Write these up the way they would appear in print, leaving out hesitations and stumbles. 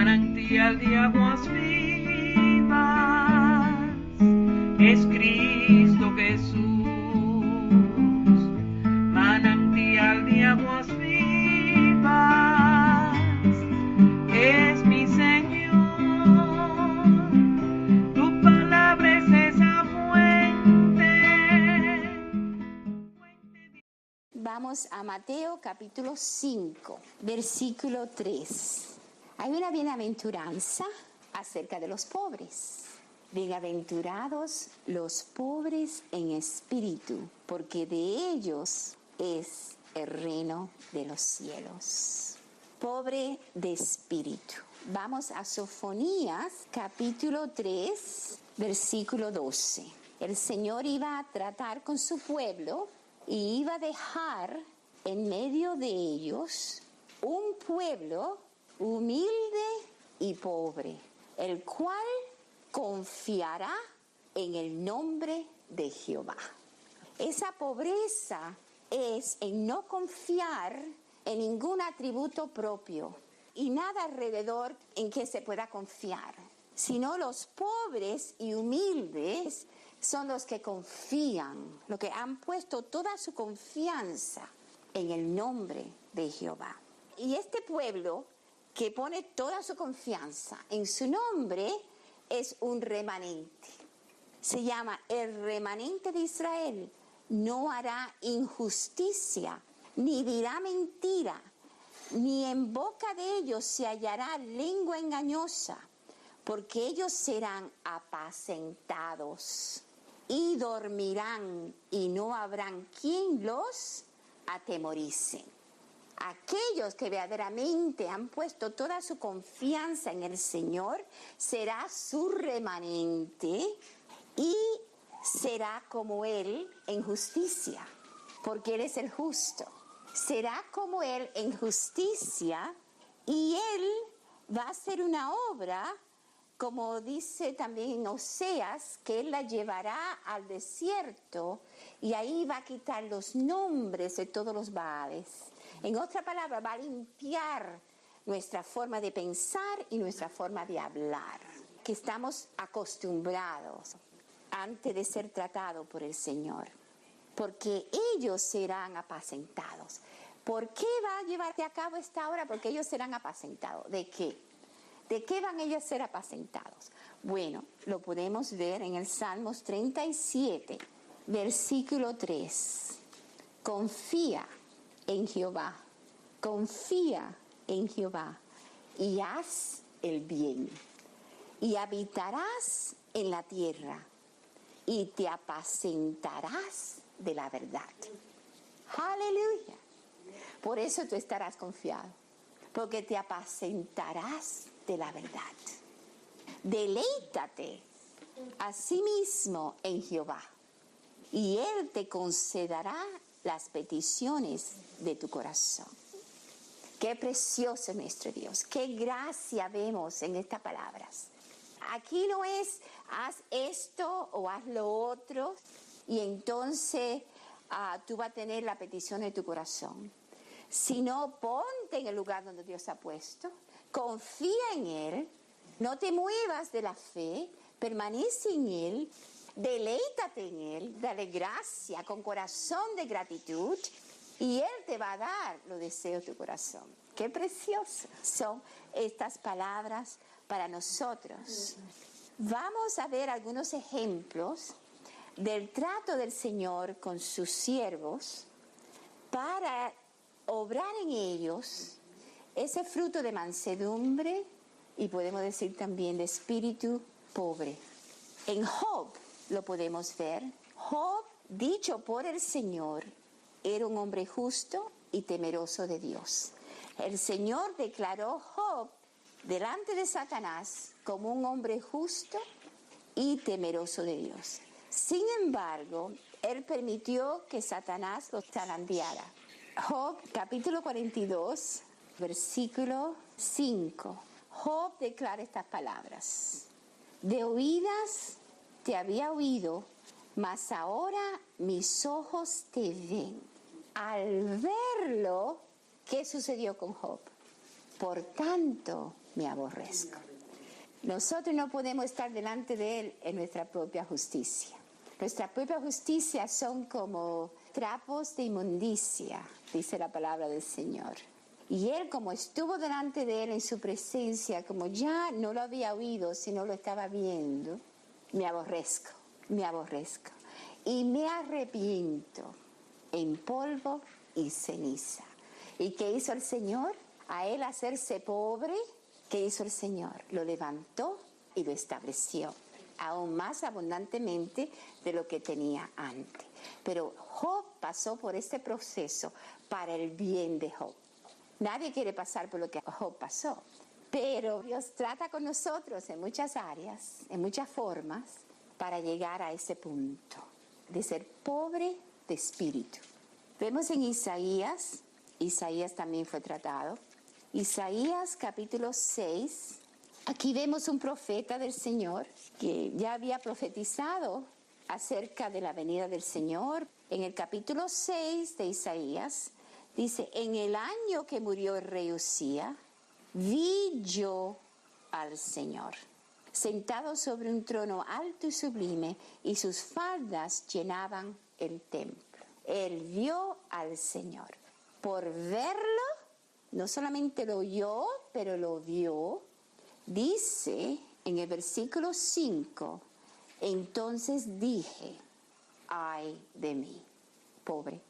manantial de aguas vivas, es Cristo Jesús, manantial de aguas vivas, es mi Señor, tu palabra es esa fuente. Vamos a Mateo capítulo 5, versículo 3. Hay una bienaventuranza acerca de los pobres. Bienaventurados los pobres en espíritu, porque de ellos es el reino de los cielos. Pobre de espíritu. Vamos a Sofonías capítulo 3, versículo 12. El Señor iba a tratar con su pueblo y iba a dejar en medio de ellos un pueblo humilde y pobre, el cual confiará en el nombre de Jehová. Esa pobreza es en no confiar en ningún atributo propio y nada alrededor en que se pueda confiar, sino los pobres y humildes son los que confían, los que han puesto toda su confianza en el nombre de Jehová. Y este pueblo que pone toda su confianza en su nombre es un remanente. Se llama el remanente de Israel. No hará injusticia, ni dirá mentira, ni en boca de ellos se hallará lengua engañosa, porque ellos serán apacentados y dormirán, y no habrán quien los atemorice. Aquellos que verdaderamente han puesto toda su confianza en el Señor, será su remanente y será como Él en justicia, porque Él es el justo. Será como Él en justicia y Él va a hacer una obra, como dice también en Oseas, que Él la llevará al desierto y ahí va a quitar los nombres de todos los Baales. En otra palabra, va a limpiar nuestra forma de pensar y nuestra forma de hablar, que estamos acostumbrados antes de ser tratados por el Señor, porque ellos serán apacentados. ¿Por qué va a llevarte a cabo esta obra? Porque ellos serán apacentados. ¿De qué? ¿De qué van ellos a ser apacentados? Bueno, lo podemos ver en el Salmos 37, versículo 3. Confía en Jehová, confía en Jehová y haz el bien, y habitarás en la tierra, y te apacentarás de la verdad. ¡Aleluya! Por eso tú estarás confiado, porque te apacentarás de la verdad. Deleítate asimismo en Jehová, y Él te concederá las peticiones de tu corazón. Qué precioso nuestro Dios, qué gracia vemos en estas palabras. Aquí no es haz esto o haz lo otro y entonces tú vas a tener la petición de tu corazón, sino ponte en el lugar donde Dios ha puesto, confía en Él, no te muevas de la fe, permanece en Él, deleítate en Él, dale gracia con corazón de gratitud y Él te va a dar los deseos de tu corazón. Qué preciosas son estas palabras para nosotros. Vamos a ver algunos ejemplos del trato del Señor con sus siervos para obrar en ellos ese fruto de mansedumbre y podemos decir también de espíritu pobre. En Job lo podemos ver. Job, dicho por el Señor, era un hombre justo y temeroso de Dios. El Señor declaró Job delante de Satanás como un hombre justo y temeroso de Dios. Sin embargo, Él permitió que Satanás lo zarandeara. Job, capítulo 42, versículo 5. Job declara estas palabras. De oídas te había oído, mas ahora mis ojos te ven. Al verlo, ¿qué sucedió con Job? Por tanto, me aborrezco. Nosotros no podemos estar delante de Él en nuestra propia justicia. Nuestra propia justicia son como trapos de inmundicia, dice la palabra del Señor. Y Él, como estuvo delante de Él en su presencia, como ya no lo había oído, sino lo estaba viendo, me aborrezco. Y me arrepiento en polvo y ceniza. ¿Y qué hizo el Señor? A Él hacerse pobre, ¿qué hizo el Señor? Lo levantó y lo estableció aún más abundantemente de lo que tenía antes. Pero Job pasó por este proceso para el bien de Job. Nadie quiere pasar por lo que Job pasó, pero Dios trata con nosotros en muchas áreas, en muchas formas, para llegar a ese punto de ser pobre de espíritu. Vemos en Isaías también fue tratado. Isaías capítulo 6, aquí vemos un profeta del Señor que ya había profetizado acerca de la venida del Señor. En el capítulo 6 de Isaías dice: en el año que murió el rey Usía, vi yo al Señor, sentado sobre un trono alto y sublime, y sus faldas llenaban el templo. Él vio al Señor. Por verlo, no solamente lo oyó, pero lo vio. Dice en el versículo 5, entonces dije, ay de mí, pobre.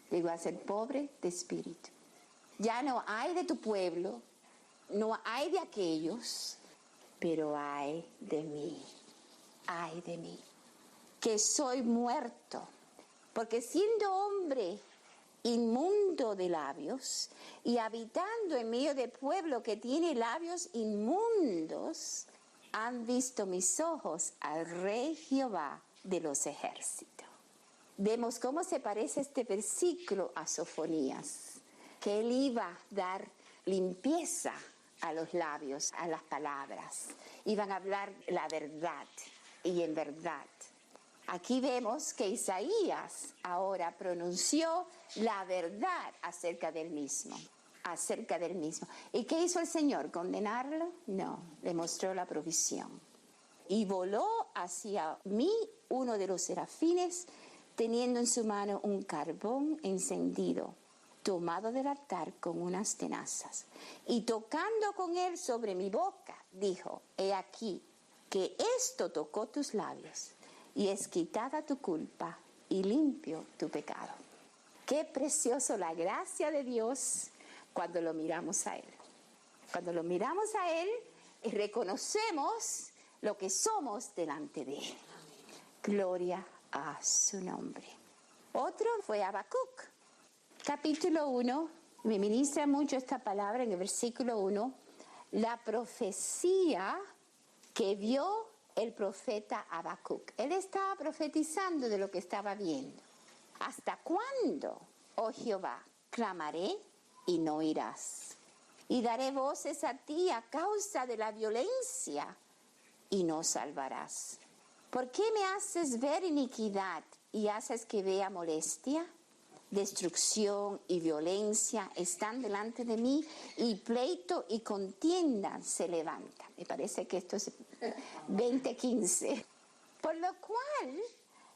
Digo, a ser pobre de espíritu. Ya no hay de tu pueblo, no hay de aquellos, pero ay de mí, que soy muerto, porque siendo hombre inmundo de labios y habitando en medio de pueblo que tiene labios inmundos, han visto mis ojos al Rey Jehová de los ejércitos. Vemos cómo se parece este versículo a Sofonías, que él iba a dar limpieza a los labios, a las palabras. Iban a hablar la verdad y en verdad. Aquí vemos que Isaías ahora pronunció la verdad acerca del mismo. ¿Y qué hizo el Señor? ¿Condenarlo? No, le mostró la provisión. Y voló hacia mí uno de los serafines, teniendo en su mano un carbón encendido, tomado del altar con unas tenazas. Y tocando con él sobre mi boca, dijo, he aquí, que esto tocó tus labios, y es quitada tu culpa, y limpio tu pecado. Qué precioso la gracia de Dios cuando lo miramos a Él. Cuando lo miramos a Él, reconocemos lo que somos delante de Él. Gloria a su nombre. Otro fue Habacuc. Capítulo 1, me ministra mucho esta palabra en el versículo 1, la profecía que vio el profeta Habacuc. Él estaba profetizando de lo que estaba viendo. ¿Hasta cuándo, oh Jehová, clamaré y no oirás? Y daré voces a ti a causa de la violencia y no salvarás. ¿Por qué me haces ver iniquidad y haces que vea molestia? Destrucción y violencia están delante de mí, y pleito y contienda se levantan. Me parece que esto es 20:15. Por lo cual,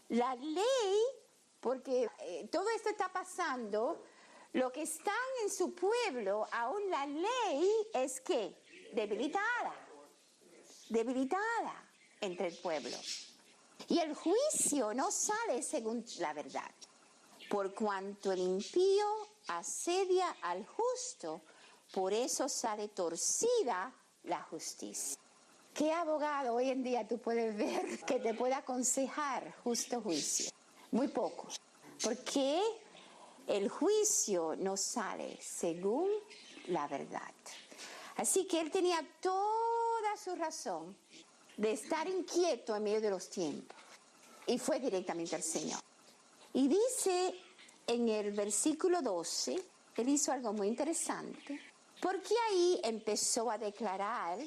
la ley, porque todo esto está pasando, lo que están en su pueblo, aún la ley es que debilitada entre el pueblo. Y el juicio no sale según la verdad. Por cuanto el impío asedia al justo, por eso sale torcida la justicia. ¿Qué abogado hoy en día tú puedes ver que te pueda aconsejar justo juicio? Muy pocos. Porque el juicio no sale según la verdad. Así que él tenía toda su razón de estar inquieto en medio de los tiempos. Y fue directamente al Señor. Y dice en el versículo 12, él hizo algo muy interesante, porque ahí empezó a declarar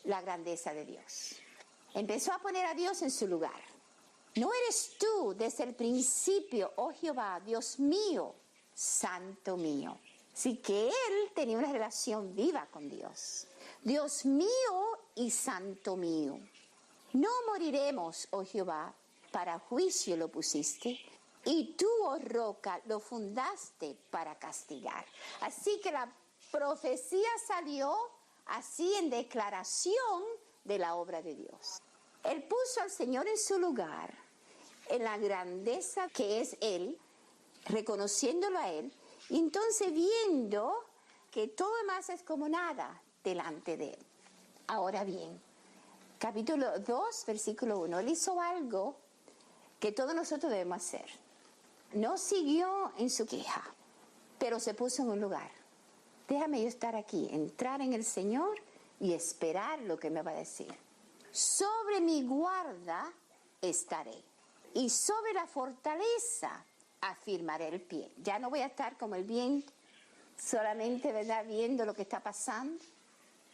la grandeza de Dios. Empezó a poner a Dios en su lugar. ¿No eres tú desde el principio, oh Jehová, Dios mío, santo mío? Así que él tenía una relación viva con Dios. Dios mío y santo mío, no moriremos, oh Jehová, para juicio lo pusiste, y tú, oh roca, lo fundaste para castigar. Así que la profecía salió así en declaración de la obra de Dios. Él puso al Señor en su lugar, en la grandeza que es Él, reconociéndolo a Él, y entonces viendo que todo demás es como nada delante de Él. Ahora bien, capítulo 2, versículo 1, Él hizo algo que todos nosotros debemos hacer. No siguió en su queja, pero se puso en un lugar. Déjame yo estar aquí, entrar en el Señor y esperar lo que me va a decir. Sobre mi guarda estaré, y sobre la fortaleza afirmaré el pie. Ya no voy a estar como el viento, solamente, ¿verdad?, viendo lo que está pasando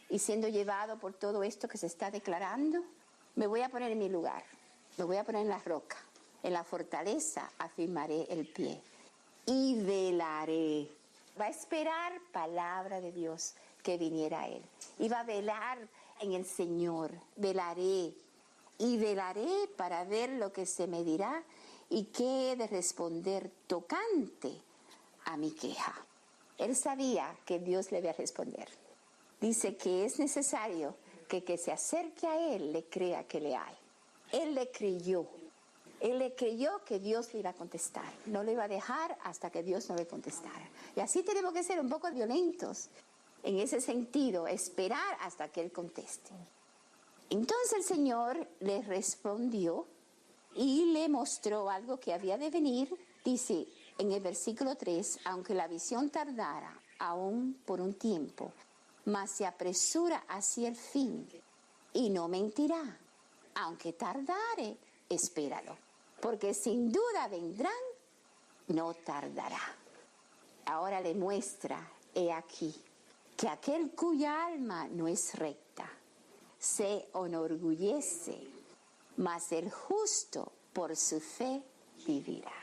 y siendo llevado por todo esto que se está declarando. Me voy a poner en mi lugar, me voy a poner en la roca, en la fortaleza afirmaré el pie y velaré. Va a esperar palabra de Dios que viniera a él. Y va a velar en el Señor. Velaré. Y velaré para ver lo que se me dirá y qué he de responder tocante a mi queja. Él sabía que Dios le iba a responder. Dice que es necesario que se acerque a él le crea que le hay. Él le creyó. Él le creyó que Dios le iba a contestar. No le iba a dejar hasta que Dios no le contestara. Y así tenemos que ser un poco violentos en ese sentido, esperar hasta que Él conteste. Entonces el Señor le respondió y le mostró algo que había de venir. Dice en el versículo 3, aunque la visión tardara aún por un tiempo, mas se apresura hacia el fin y no mentirá. Aunque tardare, espéralo, porque sin duda vendrán, no tardará. Ahora le muestra, he aquí, que aquel cuya alma no es recta, se enorgullece, mas el justo por su fe vivirá.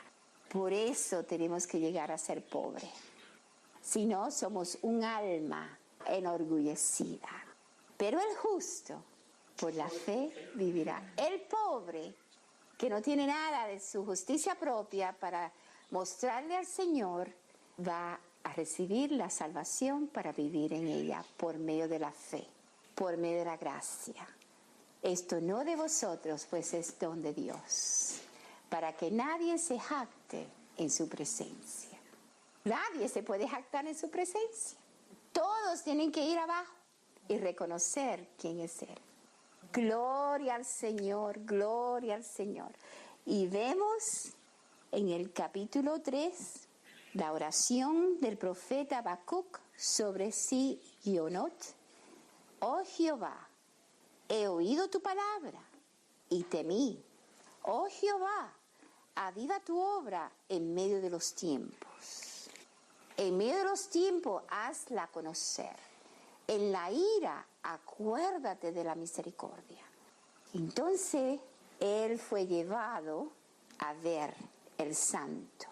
Por eso tenemos que llegar a ser pobres. Si no, somos un alma enorgullecida. Pero el justo por la fe vivirá. El pobre, que no tiene nada de su justicia propia para mostrarle al Señor, va a recibir la salvación para vivir en ella por medio de la fe, por medio de la gracia. Esto no de vosotros, pues es don de Dios, para que nadie se jacte en su presencia. Nadie se puede jactar en su presencia. Todos tienen que ir abajo y reconocer quién es Él. Gloria al Señor, gloria al Señor. Y vemos en el capítulo 3 la oración del profeta Habacuc sobre Sionot. Oh Jehová, he oído tu palabra y temí. Oh Jehová, aviva tu obra en medio de los tiempos. En medio de los tiempos, hazla conocer. En la ira, acuérdate de la misericordia. Entonces, él fue llevado a ver el santo.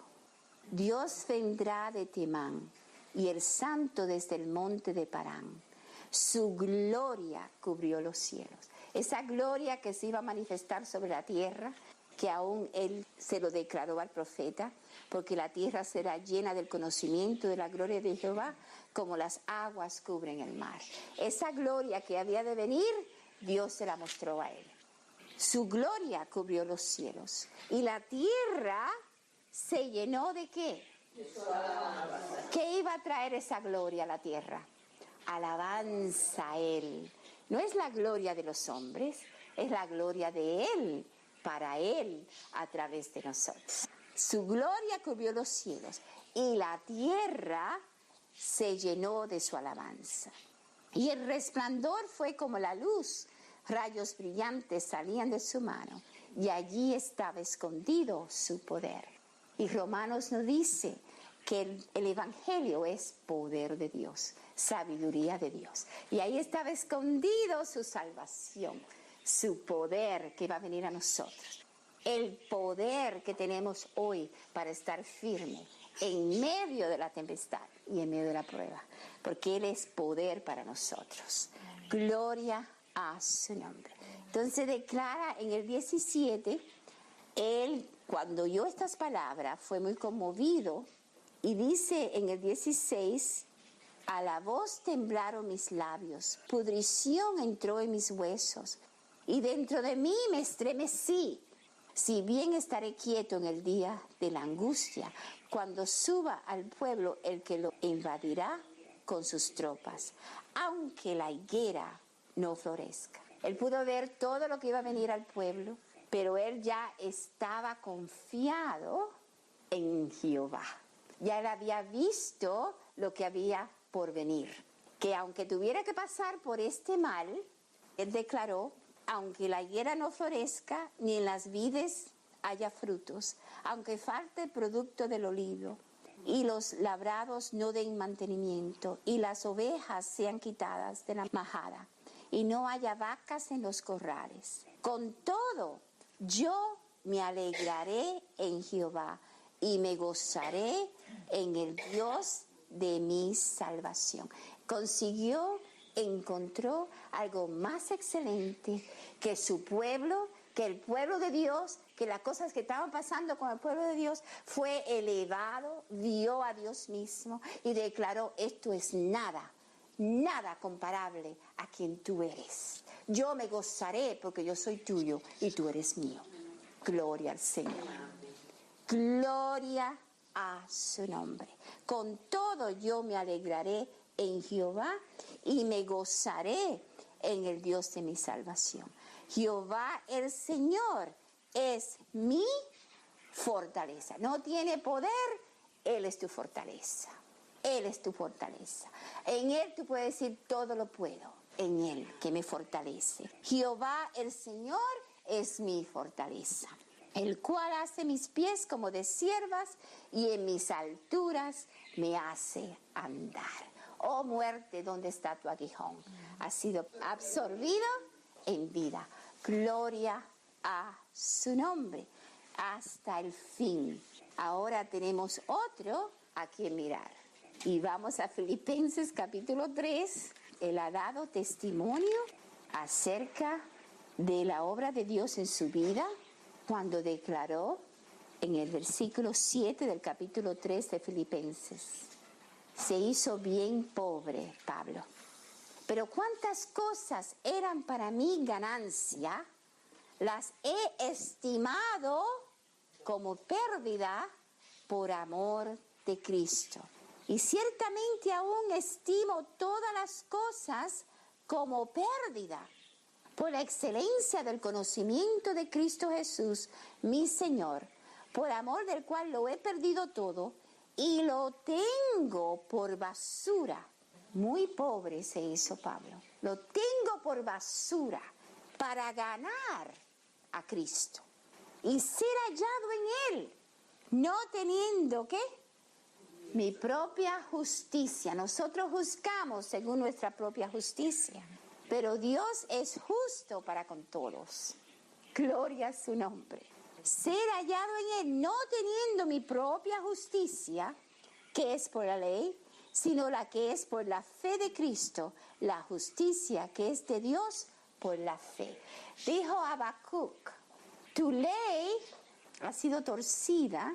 Dios vendrá de Temán y el santo desde el monte de Parán. Su gloria cubrió los cielos. Esa gloria que se iba a manifestar sobre la tierra, que aún él se lo declaró al profeta, porque la tierra será llena del conocimiento de la gloria de Jehová, como las aguas cubren el mar. Esa gloria que había de venir, Dios se la mostró a él. Su gloria cubrió los cielos. Y la tierra se llenó ¿de qué? ¿Qué iba a traer esa gloria a la tierra? Alabanza a Él. No es la gloria de los hombres, es la gloria de Él, para Él, a través de nosotros. Su gloria cubrió los cielos y la tierra se llenó de su alabanza. Y el resplandor fue como la luz, rayos brillantes salían de su mano y allí estaba escondido su poder. Y Romanos nos dice que el Evangelio es poder de Dios, sabiduría de Dios. Y ahí estaba escondido su salvación, su poder que va a venir a nosotros. El poder que tenemos hoy para estar firme en medio de la tempestad y en medio de la prueba, porque Él es poder para nosotros. Gloria a su nombre. Entonces declara en el 17, Él, cuando oyó estas palabras, fue muy conmovido y dice en el 16, a la voz temblaron mis labios, pudrición entró en mis huesos, y dentro de mí me estremecí. Si bien estaré quieto en el día de la angustia, cuando suba al pueblo el que lo invadirá con sus tropas, aunque la higuera no florezca. Él pudo ver todo lo que iba a venir al pueblo, pero él ya estaba confiado en Jehová. Ya él había visto lo que había por venir, que aunque tuviera que pasar por este mal, él declaró, aunque la higuera no florezca, ni en las vides haya frutos, aunque falte el producto del olivo, y los labrados no den mantenimiento, y las ovejas sean quitadas de la majada, y no haya vacas en los corrales. Con todo, yo me alegraré en Jehová, y me gozaré en el Dios de mi salvación. Encontró algo más excelente que su pueblo, que el pueblo de Dios, que las cosas que estaban pasando con el pueblo de Dios. Fue elevado, vio a Dios mismo y declaró, esto es nada, nada comparable a quien tú eres. Yo me gozaré porque yo soy tuyo y tú eres mío. Gloria al Señor. Gloria a su nombre. Con todo yo me alegraré en Jehová y me gozaré en el Dios de mi salvación. Jehová el Señor es mi fortaleza. No tiene poder, Él es tu fortaleza. Él es tu fortaleza. En Él tú puedes decir todo lo puedo. En Él que me fortalece. Jehová el Señor es mi fortaleza, el cual hace mis pies como de ciervas y en mis alturas me hace andar. Oh muerte, ¿dónde está tu aguijón? Ha sido absorbido en vida. Gloria a su nombre hasta el fin. Ahora tenemos otro a quien mirar. Y vamos a Filipenses capítulo 3. Él ha dado testimonio acerca de la obra de Dios en su vida cuando declaró en el versículo 7 del capítulo 3 de Filipenses. Se hizo bien pobre, Pablo. Pero cuántas cosas eran para mí ganancia, las he estimado como pérdida por amor de Cristo. Y ciertamente aún estimo todas las cosas como pérdida por la excelencia del conocimiento de Cristo Jesús, mi Señor, por amor del cual lo he perdido todo y lo tengo por basura. Muy pobre se hizo Pablo. Lo tengo por basura para ganar a Cristo y ser hallado en Él, no teniendo, ¿qué? Mi propia justicia. Nosotros juzgamos según nuestra propia justicia, pero Dios es justo para con todos. Gloria a su nombre. Ser hallado en Él, no teniendo mi propia justicia, que es por la ley, sino la que es por la fe de Cristo, la justicia que es de Dios por la fe. Dijo Habacuc, tu ley ha sido torcida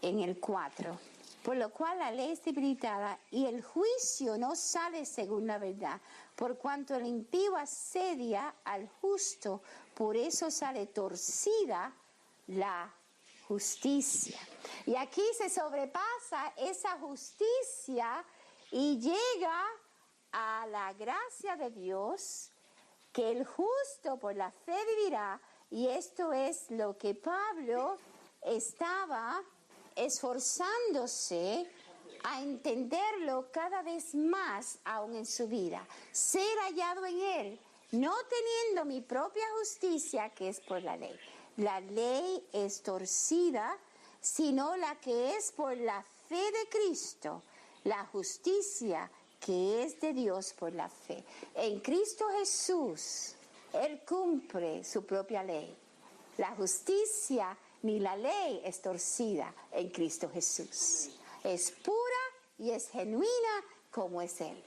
en el 4, por lo cual la ley es debilitada y el juicio no sale según la verdad, por cuanto el impío asedia al justo, por eso sale torcida la justicia. Y aquí se sobrepasa esa justicia y llega a la gracia de Dios, que el justo por la fe vivirá, y esto es lo que Pablo estaba esforzándose a entenderlo cada vez más aún en su vida. Ser hallado en Él, no teniendo mi propia justicia, que es por la ley. La ley es torcida, sino la que es por la fe de Cristo, la justicia que es de Dios por la fe. En Cristo Jesús, Él cumple su propia ley. La justicia ni la ley es torcida en Cristo Jesús. Es pura y es genuina como es Él.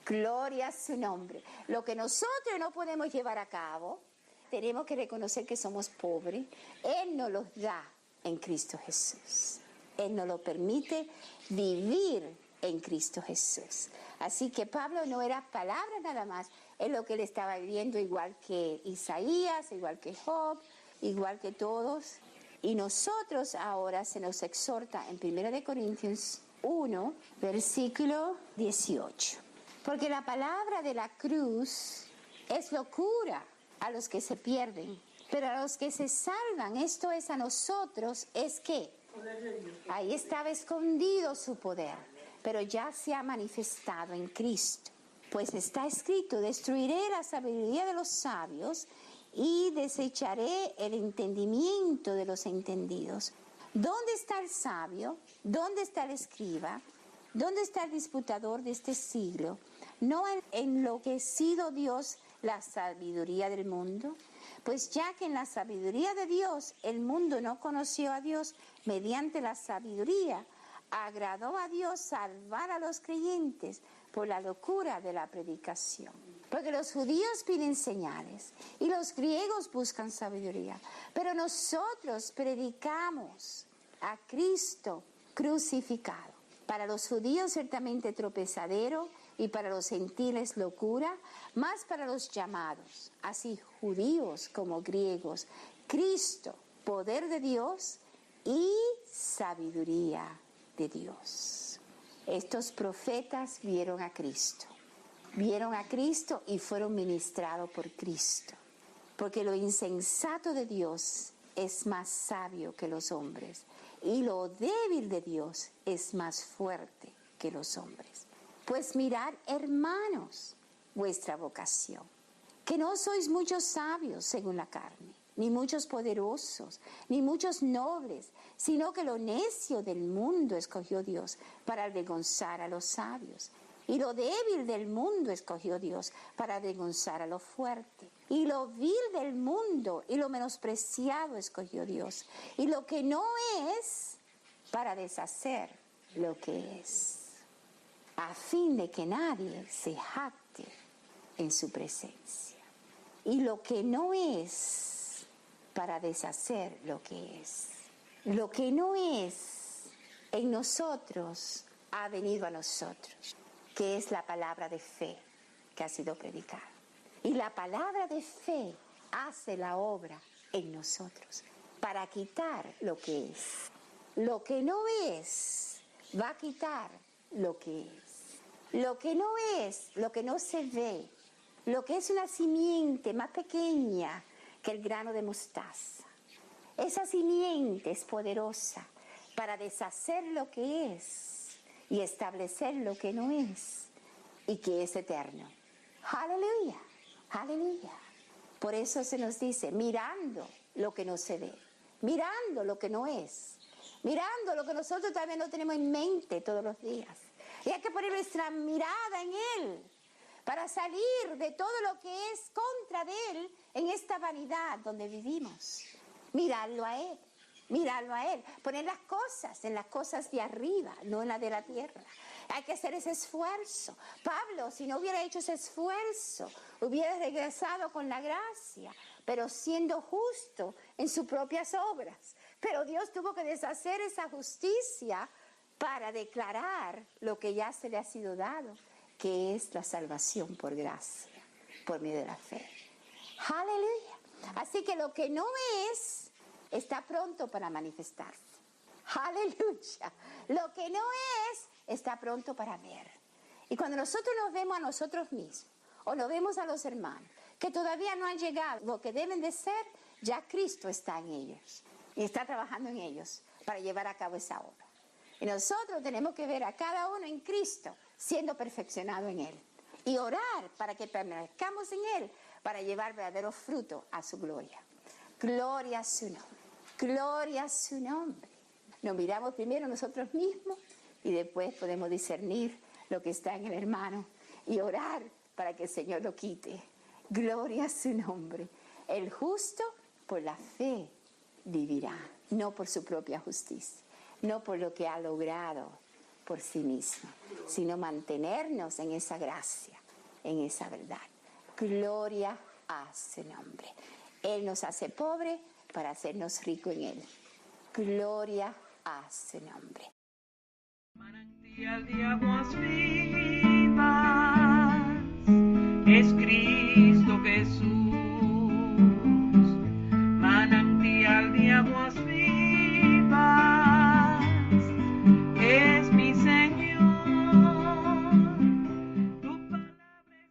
Gloria a su nombre. Lo que nosotros no podemos llevar a cabo, tenemos que reconocer que somos pobres. Él nos los da en Cristo Jesús. Él nos lo permite vivir en Cristo Jesús. Así que Pablo no era palabra nada más, es lo que él estaba viviendo, igual que Isaías, igual que Job, igual que todos. Y nosotros ahora se nos exhorta en 1 Corintios 1, versículo 18. Porque la palabra de la cruz es locura a los que se pierden, pero a los que se salvan, esto es a nosotros, es que ahí estaba escondido su poder, pero ya se ha manifestado en Cristo. Pues está escrito, destruiré la sabiduría de los sabios y desecharé el entendimiento de los entendidos. ¿Dónde está el sabio? ¿Dónde está el escriba? ¿Dónde está el disputador de este siglo? ¿No ha enloquecido Dios la sabiduría del mundo? Pues ya que en la sabiduría de Dios el mundo no conoció a Dios, mediante la sabiduría agradó a Dios salvar a los creyentes por la locura de la predicación. Porque los judíos piden señales y los griegos buscan sabiduría, pero nosotros predicamos a Cristo crucificado. Para los judíos ciertamente tropezadero y para los gentiles locura, más para los llamados, así judíos como griegos, Cristo, poder de Dios y sabiduría de Dios. Estos profetas vieron a Cristo y fueron ministrados por Cristo, porque lo insensato de Dios es más sabio que los hombres y lo débil de Dios es más fuerte que los hombres. Pues mirad, hermanos, vuestra vocación, que no sois muchos sabios según la carne, ni muchos poderosos, ni muchos nobles, sino que lo necio del mundo escogió Dios para avergonzar a los sabios. Y lo débil del mundo escogió Dios para avergonzar a lo fuerte. Y lo vil del mundo y lo menospreciado escogió Dios. Y lo que no es para deshacer lo que es, a fin de que nadie se jacte en su presencia. Y lo que no es para deshacer lo que es. Lo que no es en nosotros ha venido a nosotros, que es la palabra de fe que ha sido predicada. Y la palabra de fe hace la obra en nosotros para quitar lo que es. Lo que no es va a quitar lo que es. Lo que no es, lo que no se ve, lo que es una simiente más pequeña que el grano de mostaza. Esa simiente es poderosa para deshacer lo que es y establecer lo que no es y que es eterno. Aleluya, aleluya. Por eso se nos dice, mirando lo que no se ve, mirando lo que no es, mirando lo que nosotros también no tenemos en mente todos los días. Y hay que poner nuestra mirada en Él para salir de todo lo que es contra de Él en esta vanidad donde vivimos. Mirarlo a Él. Mirarlo a Él, poner las cosas en las cosas de arriba, no en las de la tierra. Hay que hacer ese esfuerzo. Pablo, si no hubiera hecho ese esfuerzo, hubiera regresado con la gracia, pero siendo justo en sus propias obras. Pero Dios tuvo que deshacer esa justicia para declarar lo que ya se le ha sido dado, que es la salvación por gracia, por medio de la fe. Aleluya. Así que lo que no es está pronto para manifestarse. Aleluya. Lo que no es está pronto para ver. Y cuando nosotros nos vemos a nosotros mismos o nos vemos a los hermanos que todavía no han llegado lo que deben de ser, ya Cristo está en ellos y está trabajando en ellos para llevar a cabo esa obra. Y nosotros tenemos que ver a cada uno en Cristo siendo perfeccionado en Él y orar para que permanezcamos en Él para llevar verdadero fruto a su gloria. Gloria a su nombre. Gloria a su nombre. Nos miramos primero nosotros mismos y después podemos discernir lo que está en el hermano y orar para que el Señor lo quite. Gloria a su nombre. El justo por la fe vivirá, no por su propia justicia, no por lo que ha logrado, por sí mismo, sino mantenernos en esa gracia, en esa verdad. Gloria a su nombre. Él nos hace pobre para hacernos ricos en Él. Gloria a su nombre. Manantial de aguas vivas.